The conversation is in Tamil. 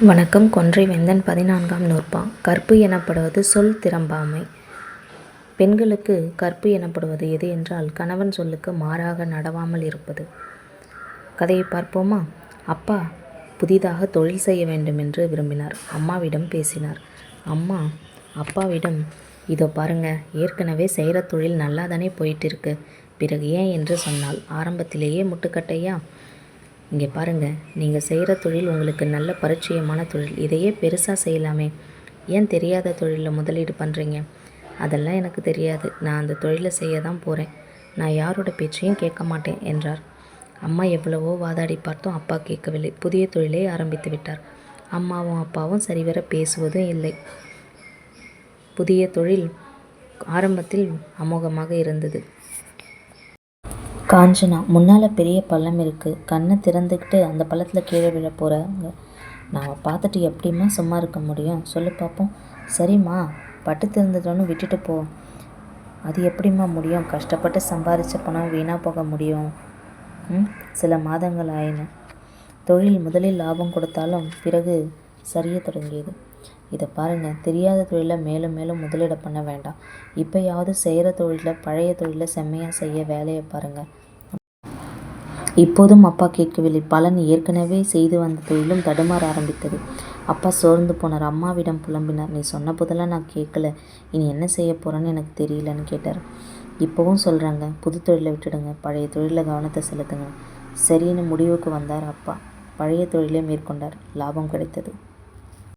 வணக்கம். கொன்றை வேந்தன் 14ஆம் நூற்பா. கற்பு எனப்படுவது சொல் திறம்பாமை. பெண்களுக்கு கற்பு எனப்படுவது எது என்றால், கணவன் சொல்லுக்கு மாறாக நடவாமல் இருப்பது. கதையை பார்ப்போமா? அப்பா புதிதாக தொழில் செய்ய வேண்டும் என்று விரும்பினார். அம்மாவிடம் பேசினார். அம்மா அப்பாவிடம், இதோ பாருங்க, ஏற்கனவே செய்கிற தொழில் நல்லா தானே போயிட்டு இருக்கு, பிறகு ஏன் என்று சொன்னாள். ஆரம்பத்திலேயே முட்டுக்கட்டையா? இங்கே பாருங்கள், நீங்கள் செய்கிற தொழில் உங்களுக்கு நல்ல பரிச்சயமான தொழில், இதையே பெருசாக செய்யலாமே, ஏன் தெரியாத தொழிலில் முதலீடு பண்ணுறீங்க? அதெல்லாம் எனக்கு தெரியாது, நான் அந்த தொழிலை செய்ய தான் போகிறேன், நான் யாரோட பேச்சையும் கேட்க மாட்டேன் என்றார். அம்மா எவ்வளவோ வாதாடி பார்த்தோம், அப்பா கேட்கவில்லை. புதிய தொழிலை ஆரம்பித்து விட்டார். அம்மாவும் அப்பாவும் சரிவர பேசுவதும் இல்லை. புதிய தொழில் ஆரம்பத்தில் அமோகமாக இருந்தது. காஞ்சனா, முன்னால் பெரிய பள்ளம் இருக்குது, கண்ணை திறந்துக்கிட்டு அந்த பள்ளத்தில் கீழே விழ போகிறாங்க. நாம் பார்த்துட்டு எப்படிம்மா சும்மா இருக்க முடியும், சொல்லு பார்ப்போம். சரிம்மா, பட்டு திறந்ததுன்னு விட்டுட்டு போ. அது எப்படிம்மா முடியும்? கஷ்டப்பட்டு சம்பாதிச்ச பணம் வீணாக போக முடியும்? சில மாதங்கள் ஆயின. தொழில் முதலில் லாபம் கொடுத்தாலும் பிறகு சரிய தொடங்கியது. இதை பாருங்கள், தெரியாத தொழிலை மேலும் மேலும் முதலீடு பண்ண வேண்டாம். இப்போயாவது செய்கிற தொழிலில் பழைய தொழிலை செம்மையாக செய்ய வேலையை பாருங்கள். இப்போதும் அப்பா கேட்கவில்லை. பலன் ஏற்கனவே செய்து வந்த தொழிலும் தடுமாற ஆரம்பித்தது. அப்பா சோர்ந்து போனார். அம்மாவிடம் புலம்பினார். நீ சொன்ன போதெல்லாம் நான் கேட்கல, இனி என்ன செய்ய போகிறேன்னு எனக்கு தெரியலன்னு கேட்டார். இப்போவும் சொல்கிறாங்க, புது தொழிலை விட்டுடுங்க, பழைய தொழிலில் கவனத்தை செலுத்துங்க. சரின்னு முடிவுக்கு வந்தார் அப்பா. பழைய தொழிலை மேற்கொண்டார். லாபம் கிடைத்தது.